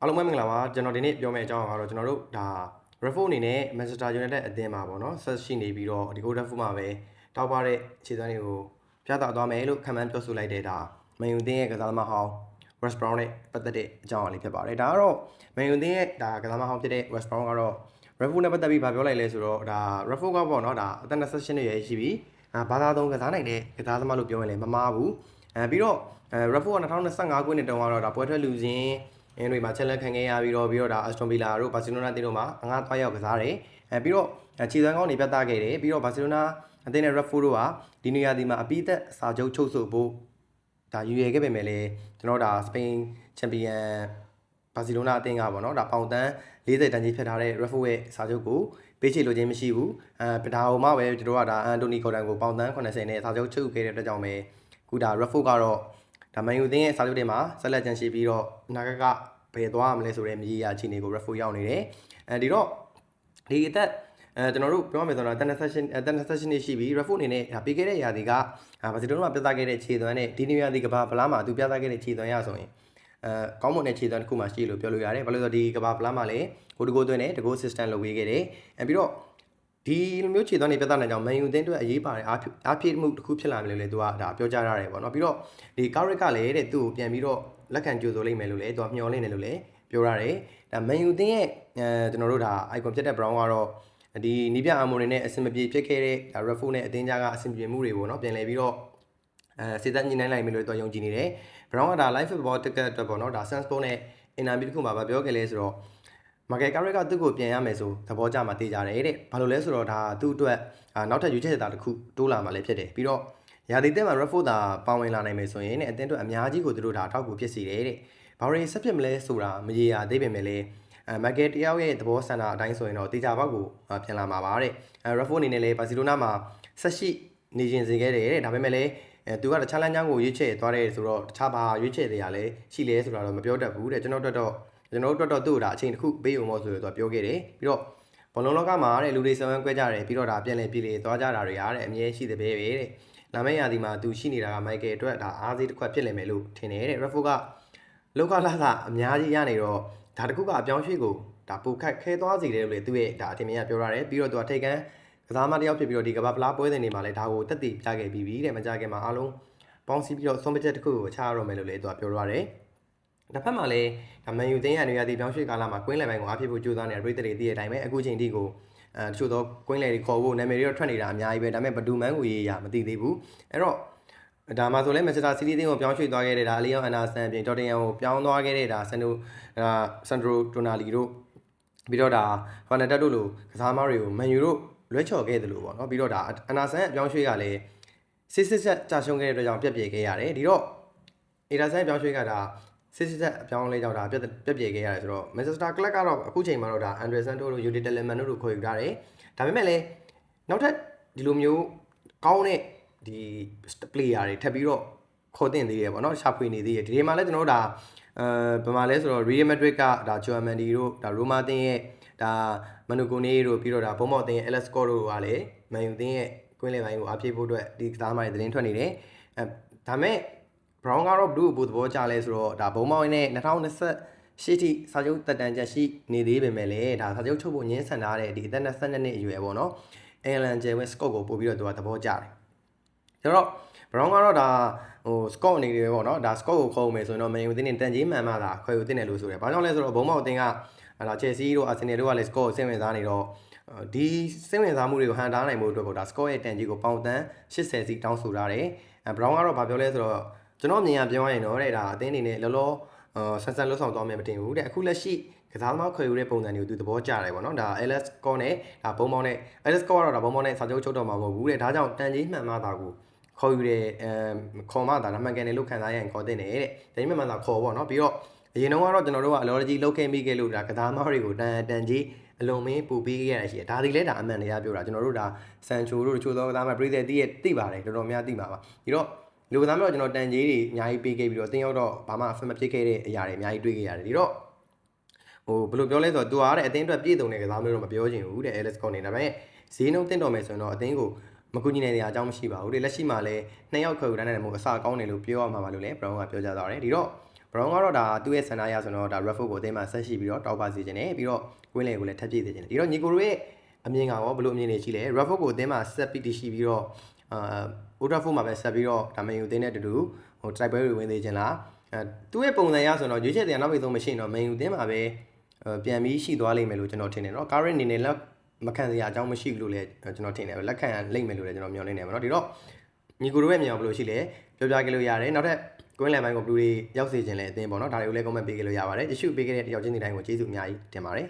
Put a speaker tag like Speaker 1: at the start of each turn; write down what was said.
Speaker 1: အားလုံးပဲမင်္ဂလာပါကျွန်တော်ဒီနေ့ပြောမယ့်အကြောင်းကတော့ကျွန်တော်တို့ဒါ Raffo အနေနဲ့ Manchester United အသင်းမှာပေါ့နော်ဆက်ရှိနေပြီးတော့ဒီ Gold Raffo မှာပဲတောက်ပတဲ့ခြေစွမ်းတွေကိုပြသသွားမယ်လို့ခံမှန်းပြောဆိုလိုက်တဲ့ဒါ Man U အသင်းရဲ့ကစားသမားဟောင်း West Brown နဲ့ပတ်သက်တဲ့အကြောင်းအရာလေးဖြစ်ပါတယ်ဒါကတော့ Man U အသင်းရဲ့ဒါကစားသမားဟောင်းဖြစ်တဲ့ West Brown ကတော့ Raffo နဲ့ပတ်သက်ပြီးဗာပြောလိုက်လဲဆိုတော့ဒါ Raffo ကပေါ့နော်ဒါအသက်28နှစ်ရွယ်ရှိပြီဘာသာသုံးကစားနိုင်တဲ့ကစားသမားလို့ပြောရင်လည်းမမှားဘူးပြီးတော့Raffo က2025ခုနှစ်တုန်းကတော့ဒါပွဲထွက်လူစင်းအင်းတွေမှာချက်လက်ခံခဲ့ရပြီးတော့ဒါ Aston Villa တို့ Barcelona တင်းတို့မှာအငှားသွားရောက်ကစားတယ်ပြီးတော့ခြေစွမ်းကောင်းတွေပြသခဲ့တယ်ပြီးတော့ Barcelona အသင်းနဲ့ Raffo တို့ကဒီနေရာဒီမှာအပိသက်စာချုပ်ချုပ်ဆိုဖို့ဒါယူရခဲ့ပေမဲ့လည်းကျွန်တော်ဒါစပိန်ချန်ပီယံဘာစီလိုနာအသင်းကပေါ့နော်ဒါပေါင်တန်း40တန်းကြီးဖြတ်ထားတဲ့ Raffo ရဲ့စာချုပ်ကိုပေးချေလိုခြင်းမရှိဘူးဒါဟိုမှပဲကျွန်တော်ကဒါအန်တိုနီဂေါ်ဒန်ကိုပေါင်တန်း80နဲ့စာချုပ်ချုပ်ခဲ့တဲ့အတွက်ကြောင့်ပဲခုဒါ Raffo ကတော့ဒါမန်ယူအသင်းရဲ့စာချုပ်တွေမှာဆက်လက်ကြံရှိပြီးတော့အနာဂတ်ကဘယ်သွားမလဲဆိုတဲ့မြည်ရအခြေအနေကို Raffo ရောက်နေတယ်ဒီတော့ဒီအသက်ကျွန်တော်တို့ပြောမယ်ဆိုတော့10 နှစ်ရှိပြီ Raffo အနေနဲ့ပြီးခဲ့တဲ့ရာသီကဘာစီလိုနာမှာပြသခဲ့တဲ့ခြေသွမ်းနဲ့ဒီနေရာဒီကဘာဖလားမှာသူပြသခဲ့တဲ့ခြေသွမ်းရဆိုရင်ကောင်းမွန်တဲ့ခြေသွမ်းတစ်ခုမှရှိလို့ပြောလို့ရတယ်ဘာလို့လဲဆိုတော့ဒီကဘာဖလားမှာလည်းကိုတကိုသွင်းနဲ့တကို system လုပ်ပေးခဲ့တယ်ပြီးတော့ဒီလိုမျိုးခြေသွမ်းတွေပြသနိုင်ကြောင်း Man U အသင်းအတွက်အရေးပါတဲ့အားဖြည့်မှုတစ်ခုဖြစ်လာမယ်လို့လည်းသူကဒါပြောကြားရတယ်ပေါ့နော်ပြီးတော့ဒီ Carrick ကလည်းတဲ့သူ့ကိုပြန်ပြီးတော့လက်ခံကြိုဆိုလိမ့်မယ်လို့လည်းသူကမျှော်လင့်တယ်လို့လည်းပြောရတယ်ဒါ Man U အသင်းရဲ့ကျွန်တော်တို့ဒါ icon ဖြစ်တဲ့ Brown ကတော့ဒီနီးပြအာမိုတွေနဲ့အဆင်မပြေဖြစ်ခဲ့တဲ့ Raffo နဲ့အသင်းကြားကအဆင်ပြေမှုတွေပေါ့နော်ပြန်လည်ပြီးတော့စေတညှိနှိုင်းလိုက်မယ်လို့သူယုံကြည်နေတယ် Brown ကဒါ live football ticket အတွက်ပေါ့နော်ဒါ Sunsport နဲ့ interview တစ်ခုမှာပြောခဲ့လဲဆိုတော့မာကယ်ကာရက်ကသူ့ကိုပြန်ရမယ်ဆိုသဘောကျမှသိကြတယ်တဲ့ဘာလို့လဲဆိုတော့ဒါသူ့အတွက်နောက်ထပ်ရွေးချယ်တာတစ်ခုတိုးလာမှလည်းဖြစ်တယ်ပြီးတော့ရာသီတက်မှာ Raffo သာပါဝင်လာနိုင်မယ်ဆိုရင်အသင်းအတွက်အများကြီးကိုသူတို့ဒါအထောက်အကူဖြစ်စေတယ်တဲ့ဘာတွေဆက်ဖြစ်မလဲဆိုတာမရေရာသေးပေမဲ့လည်းမာကယ်တယောက်ရဲ့သဘောဆန္ဒအတိုင်းဆိုရင်တော့တေချာဘောက်ကိုပြန်လာမှာပါတဲ့Raffo အနေနဲ့လည်းဘာစီလိုနာမှာဆက်ရှိနေခြင်းစေခဲ့တယ်တဲ့ဒါပေမဲ့လည်းသူကတခြားလမ်းကြောင်းကိုရွေးချယ်သွားတယ်ဆိုတော့တခြားဘာရွေးချယ်တရားလဲရှိလဲဆိုတာတော့မပြောတတ်ဘူးတဲ့ကျွန်တော်တို့တော့သူ့ဒါအချိန်တစ်ခုပေးအောင်လို့ဆိုတော့ပြောခဲ့တယ်ပြီးတော့ဘောလုံးလောကမှာတဲ့လူတွေဆောင်ရွက်ကြတယ်ပြီးတော့ဒါပြန်လည်ပြည်လေသွားကြတာတွေအားတဲ့အမြဲရှိတဲ့ပဲတဲ့လာမယ့်ရာသီမှာသူရှိနေတာကမိုက်ကယ်အတွက်ဒါအားသေးတစ်ခွက်ဖြစ်လိမ့်မယ်လို့ထင်တယ်တဲ့ Raffo ကလောကလာကအများကြီးရနေတော့ဒါတခုကအပြောင်းရွှေ့ကိုဒါပိုခက်ခဲသွားစေတယ်လို့လေသူ့ရဲ့ဒါအထင်မြင်ကပြောရတယ်ပြီးတော့သူကထိတ်ကန်းကစားမတစ်ယောက်ဖြစ်ပြီးတော့ဒီကမ္ဘာဖလားပွဲစဉ်တွေမှာလည်းဒါကိုတက်တည်ပြခဲ့ပြီးပြီတဲ့မကြခင်မှာအားလုံးပေါင်းစည်းပြီးတော့ဆုံးဖြတ်ချက်တစ်ခုကိုချရတော့မယ်လို့လည်းသူကပြောထားတယ်တစ်ဖက်မှာလည်းဒါမန်ယူအသင်းရနေရာဒီပြောင်းရွှေ့ကာလမှာကွင်းလယ်ပိုင်းကိုအားဖြစ်ဖို့ကြိုးစားနေတဲ့ပြည်သူတွေတည်တဲ့အတိုင်းပဲအခုချိန်ထိကိုတချို့သောကွင်းလယ်တွေခေါ်ဖို့နာမည်တွေတော့ထွက်နေတာအများကြီးပဲဒါပေမဲ့ဘဒူမန်ကိုရေးရမသိသေးဘူးအဲ့တော့ဒါမှဆိုလဲမန်ချက်စတာစီးတီးအသင်းကိုပြောင်းရွှေ့သွားခဲ့တဲ့ဒါအလီယောအန်ဒါဆန်ပြင်တော်တင်ယန်ကိုပြောင်းသွားခဲ့တဲ့ဒါဆန်ဒိုတိုနာလီတို့ပြီးတော့ဒါဖာနက်တက်တို့လိုကစားသမားတွေကိုမန်ယူတို့လွှဲချော်ခဲ့တယ်လို့ပေါ့နော်ပြီးတော့ဒါအန်ဒါဆန်အပြောင်းရွှေ့ကလည်းစစ်ကြာရှုံးခဲ့တဲ့အတွက်ကြောင့်ပြက်ပြဲခဲ့ရတယ်ဒီတော့အေဒါဆန်အပြောင်းရွှေ့ကဒါစစ်အပြောင်းလဲကြောင့်ဒါပြက်ပြဲခဲ့ရတယ်ဆိုတော့ Manchester Club ကတော့အခုချိန်မှာတော့ဒါ Andre Santos တို့ Yuri Tielemans တို့ခေါ်ယူထားတယ်ဒါပေမဲ့လည်းနောက်ထပ်ဒီလိုမျိုးကောင်းတဲ့ဒီ player တွေထပ်ပြီးတော့ခေါ်တင်သေးတယ်ပေါ့နော်ရှာဖွေနေသေးတယ်ဒီမှာလည်းကျွန်တော်တို့ဒါဘယ်မှာလဲဆိုတော့ Real Madrid ကဒါ Joamandi တို့ဒါ Roma အသင်းရဲ့ဒါမနူကိုနေတို့ပြီးတော့ဒါဘုံမော့အသင်းရဲ့ Alex Scott တို့ကလည်းမန်ယူအသင်းရဲ့ကွင်းလယ်ပိုင်းကိုအားဖြည့်ဖို့အတွက်ဒီကစားသမားတွေသတင်းထွက်နေတယ်ဒါမဲ့ Brown ကတော့ဘလူးကိုသဘောကျလဲဆိုတော့ဒါဘုံမော့နဲ့2028ထိစာချုပ်တက်တန်းချက်ရှိနေသေးပေမဲ့လည်းဒါစာချုပ်ချုပ်ဖို့ညှင်းဆန်ထားတဲ့ဒီအသက်22နှစ်အရွယ်ပေါ့နော်အင်္ဂလန်ဂျယ်ဝင်း Scott ကိုပို့ပြီးတော့သူကသဘောကျတယ်ဆိုတော့ Brown ကတော့ဒါScott အနေနဲ့ပေါ့နော်ဒါ Scott ကိုခေါ်မယ်ဆိုရင်တော့ Man U အသင်းနဲ့တန်ကြီးမှန်မှသာခွဲယူတင်တယ်လို့ဆိုတယ်။ဘာကြောင့်လဲဆိုတော့ဘုံမောက်အသင်းကဒါ Chelsea တို့ Arsenal တို့ကလည်း Scott ကိုစိတ်ဝင်စားနေတော့ဒီစိတ်ဝင်စားမှုတွေကိုဟန်တားနိုင်ဖို့အတွက်ကိုဒါ Scott ရဲ့တန်ကြီးကိုပေါင်တန်း80စီတောင်းဆိုထားတယ်။ Brown ကတော့ဗာပြောလဲဆိုတော့ကျွန်တော်အမြင်အရပြောရရင်တော့တဲ့ဒါအသင်းအနေနဲ့လောလောဆန်ဆန်လှုပ်ဆောင်သွားမယ်မတင်ဘူးတဲ့အခုလက်ရှိကစားသမားခွဲယူတဲ့ပုံစံတွေကိုသူသဘောကျတယ်ပေါ့နော်ဒါ Alex Scott နဲ့ဒါဘုံမောက်နဲ့ Alex Scott ကတော့ဒါဘုံမောက်နဲ့စာချုပ်ချုပ်တော့မှာမဟုတ်ဘူးတဲ့ဒါကြောင့်တန်ကြီးမှန်မှသာကိုခေါ်ယူတယ်ခေါ်မှသာမှန်ကန်တယ်လို့ခံစားရရင်ခေါ်တင်တယ်တဲ့တန်ကြီးမှန်မှသာခေါ်ပေါ့နော်ပြီးတော့အရင်တော့ကတော့ကျွန်တော်တို့ကအလော်ကြီးလောက်ခဲ့မိခဲ့လို့ဒါကစားသမားတွေကိုတန်ကြီးအလုံးမင်းပူပေးခဲ့ရရှိတယ်ဒါဒီလဲဒါအမှန်တရားပြောတာကျွန်တော်တို့ဒါဆန်ချိုတို့တချို့သောကစားသမားပြည်သက်သိပါတယ်တော်တော်များသိပါပါဒီတော့လူကစားမျိုးကျွန်တော်တန်ကြီးတွေအများကြီးပေးခဲ့ပြီးတော့တင်းရောက်တော့ဘာမှအဖက်မဖြစ်ခဲ့တဲ့အရာတွေအများကြီးတွေ့ခဲ့ရတယ်ဒီတော့ဘယ်လိုပြောလဲဆိုတော့သူကတဲ့အတင်းအတွက်ပြည့်စုံတဲ့ကစားမျိုးတော့မပြောချင်ဘူးတဲ့ Alex Scott နေဒါပေမဲ့ဈေးနှုန်းတင်တော်မယ်ဆိုရင်တော့အတင်းကိုမကူညီနေတဲ့အကြောင်းမရှိပါဘူးဒီလက်ရှိမှာလည်း2ယောက်ခွဲယူတိုင်းတယ်မို့အစကောင်းတယ်လို့ပြောရမှာပါလို့လည်း Brown ကပြောကြားသွားတယ်ဒီတော့ ဘရောင်းကတော့ဒါသူ့ရဲ့ဆန္ဒအရဆိုတော့ဒါ Raffle ကိုအသင်းမှာဆက်ရှိပြီးတော့တောက်ပါစေခြင်းနဲ့ပြီးတော့ကွင်းလေကိုလည်းထပ်ပြည့်စေခြင်းနဲ့ဒီတော့ညီကိုတို့ရဲ့အမြင်ကရောဘယ်လိုအမြင်တွေရှိလဲ Raffle ကိုအသင်းမှာဆက်ပြီးတရှိပြီးတော့Old Trafford မှာပဲဆက်ပြီးတော့ဒါမန်ယူအသင်းနဲ့တူဟို try ပွဲတွေဝင်သေးခြင်းလားသူ့ရဲ့ပုံစံရဆိုတော့ရွေးချယ်တဲ့နောက်ပြီးဆုံးမရှိရင်တော့မန်ယူအသင်းမှာပဲပြန်ပြီးရှိသွားလိမ့်မယ်လို့ကျွန်တော်ထင်တယ်เนาะ current အနေနဲ့လက်မခံစရာအကြောင်းမရှိဘူးလို့လည်းကျွန်တော်ထင်တယ်လက်ခံလိမ့်မယ်လို့လည်းကျွန်တော်မျှော်လင့်နေပါเนาะဒီတော့ညီကိုတို့ရဲ့မြင်အောင်ဘယ်လိုရှိလဲပြောပြခဲ့လို့ရတယ်နောက်ထပ်ကွင်းလန်ပိုင်းကိုဘလူးတွေရောက်စေခြင်းလည်းအသင်းပေါ့เนาะဒါတွေကိုလည်း comment ပေးခဲ့လို့ရပါတယ်ရရှိပေးခဲ့တဲ့တယောက်ချင်းစီတိုင်းကိုကျေးဇူးအများကြီးတင်ပါတယ်